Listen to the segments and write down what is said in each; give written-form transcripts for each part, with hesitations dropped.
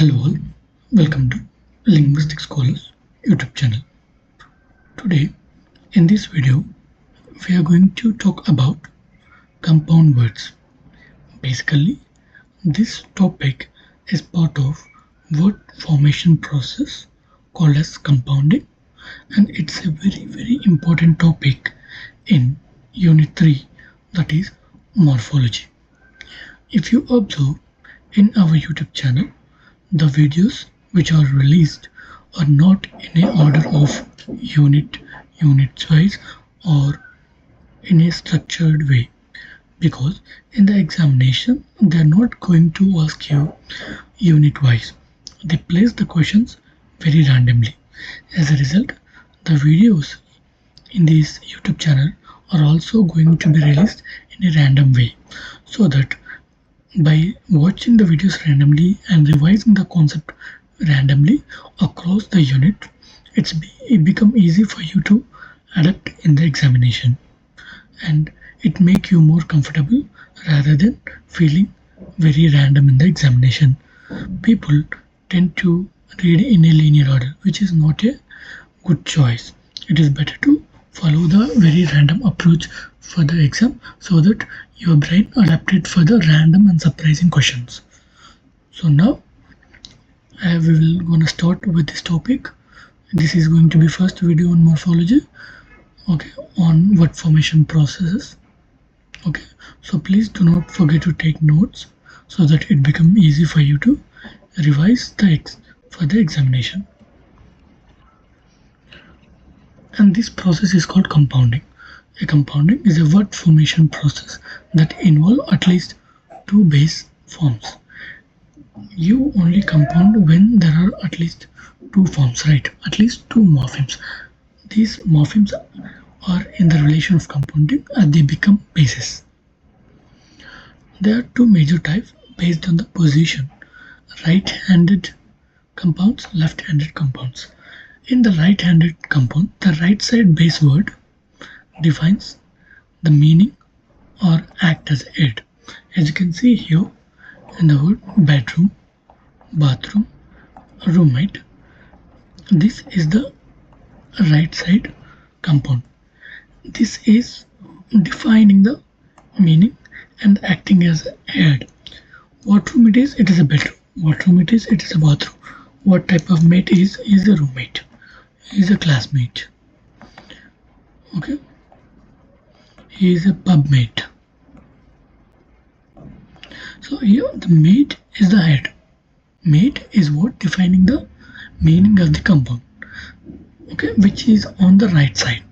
Hello all, welcome to Linguistic Scholars YouTube channel. Today in this video we are going to talk about compound words. Basically this topic is part of word formation process called as compounding, and it's a very important topic in unit 3, that is morphology. If you observe in our YouTube channel, the videos which are released are not in a order of units wise or in a structured way, because in the examination they are not going to ask you unit wise. They place the questions very randomly. As a result, the videos in this YouTube channel are also going to be released in a random way, so that by watching the videos randomly and revising the concept randomly across the unit, it become easy for you to adapt in the examination, and it make you more comfortable rather than feeling very random in the examination. People tend to read in a linear order, which is not a good choice. It is better to follow the very random approach for the exam, so that your brain adapted for the random and surprising questions. So now we will gonna start with this topic. This is going to be first video on morphology, okay, on word formation processes. Okay, so please do not forget to take notes so that it become easy for you to revise for the examination. And this process is called compounding. A compounding is a word formation process that involves at least two base forms. You only compound when there are at least two forms, right? At least two morphemes. These morphemes are in the relation of compounding and they become bases. There are two major types based on the position: right-handed compounds, left-handed compounds. In the right-handed compound, the right side base word defines the meaning or act as aid. As you can see here in the word bedroom, bathroom, roommate, this is the right side compound. This is defining the meaning and acting as aid. What room it is a bedroom. What room it is a bathroom. What type of mate is a roommate, is a classmate. Okay, he is a pub mate. So here the mate is the head. Mate is what defining the meaning of the compound, okay, which is on the right side,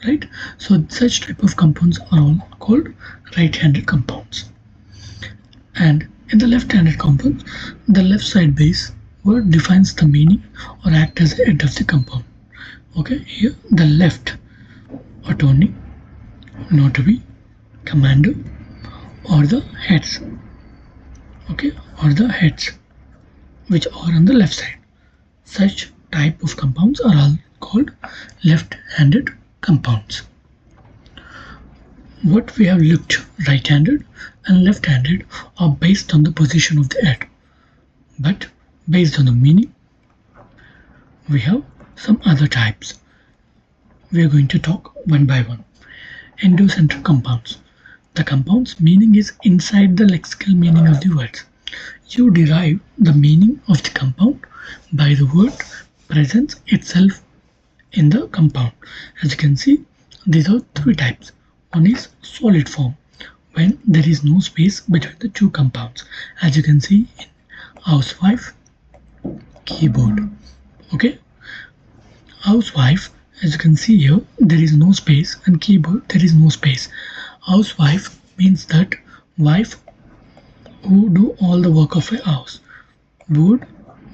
right? So such type of compounds are all called right-handed compounds. And in the left-handed compounds, the left side base word defines the meaning or act as the head of the compound. Okay, here the left, attorney, notary, commander, or the heads, okay, or the heads which are on the left side. Such type of compounds are all called left-handed compounds. What we have looked, right-handed and left-handed, are based on the position of the head, but based on the meaning we have some other types. We are going to talk one by one. Endocentric compounds. The compound's meaning is inside the lexical meaning of the words. You derive the meaning of the compound by the word presence itself in the compound. As you can see, these are three types. One is solid form, when there is no space between the two compounds, as you can see in housewife, keyboard. Okay, housewife, as you can see here, there is no space, and keyboard, there is no space. Housewife means that wife who do all the work of a house. Board,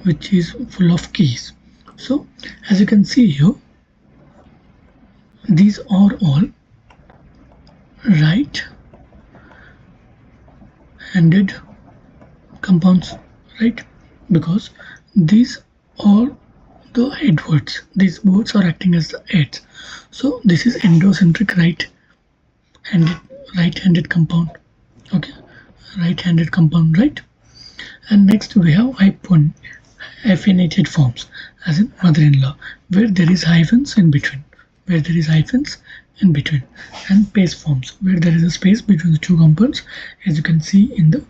which is full of keys. So as you can see here, these are all right-handed compounds, right? Because these are the head words. These words are acting as the heads. So this is endocentric right-handed compound. Okay, right-handed compound, right? And next we have hyphenated forms, as in mother-in-law, where there is hyphens in between, and space forms, where there is a space between the two compounds, as you can see in the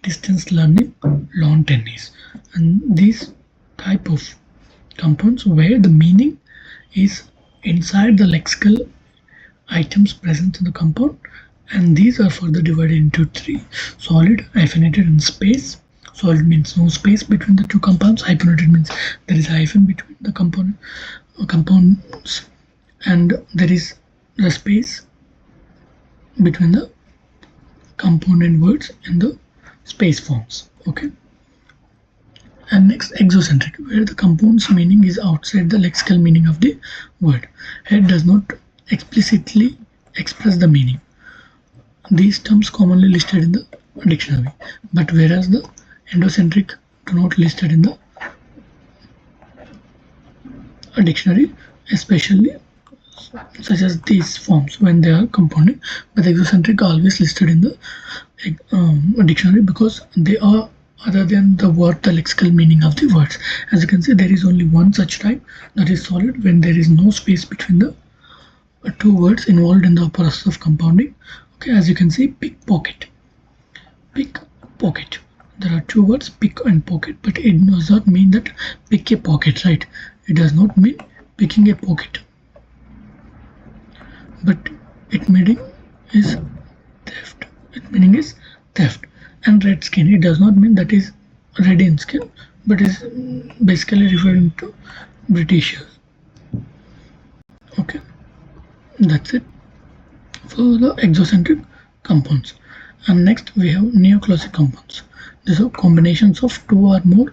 distance learning lawn tennis. And these type of compounds where the meaning is inside the lexical items present in the compound, and these are further divided into three: solid, hyphenated, and space. Solid means no space between the two compounds. Hyphenated means there is a hyphen between the compounds, and there is the space between the component words in the space forms. Okay. And next, exocentric, where the compound's meaning is outside the lexical meaning of the word. It does not explicitly express the meaning. These terms commonly listed in the dictionary, but whereas the endocentric do not listed in the dictionary, especially such as these forms when they are compounding, but exocentric are always listed in the dictionary because they are other than the word, the lexical meaning of the words. As you can see, there is only one such type, that is solid, when there is no space between the two words involved in the process of compounding. Okay, as you can see, pickpocket. Pickpocket. There are two words, pick and pocket, but it does not mean that pick a pocket, right? It does not mean picking a pocket, but its meaning is theft. Its meaning is theft. And red skin, it does not mean that is red in skin, but is basically referring to Britishers. Okay, that's it for the exocentric compounds. And next we have neoclassical compounds. These are combinations of two or more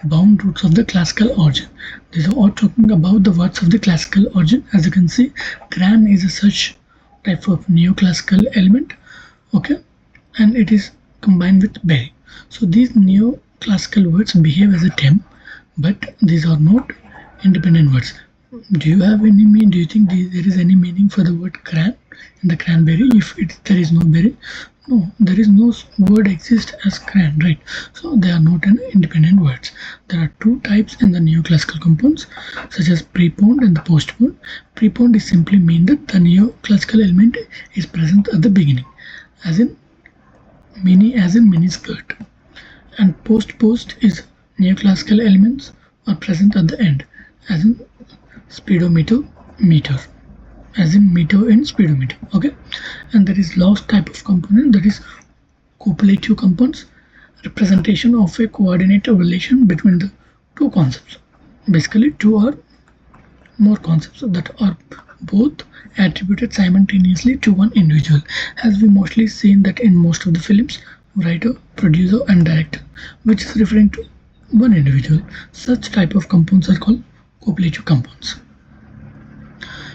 bound roots of the classical origin. These are all talking about the words of the classical origin. As you can see, cran is a such type of neoclassical element. Okay, and it is combined with berry. So these neoclassical words behave as a term, but these are not independent words. Do you have any meaning? Do you think there is any meaning for the word cran in the cranberry if there is no berry? No, there is no word exist as cran, right? So they are not an independent words. There are two types in the neoclassical compounds, such as preponed and the postponed. Preponed is simply mean that the neoclassical element is present at the beginning, as in mini skirt, and post is neoclassical elements are present at the end, as in speedometer, meter, as in meter in speedometer. Okay, and there is last type of component, that is copulative compounds, representation of a coordinated relation between the two concepts. Basically, two or more concepts that are both attributed simultaneously to one individual, as we mostly seen that in most of the films, writer, producer and director, which is referring to one individual. Such type of compounds are called copulative compounds.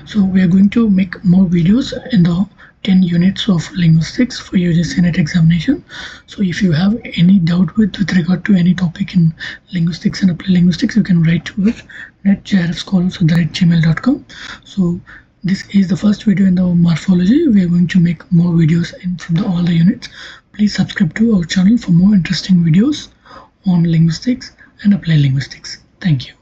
So we are going to make more videos in the 10 units of linguistics for UGC NET examination. So if you have any doubt with regard to any topic in linguistics and applied linguistics, you can write to us netjrfscholars@gmail.com. So this is the first video in the morphology. We are going to make more videos in all the units. Please subscribe to our channel for more interesting videos on linguistics and applied linguistics. Thank you.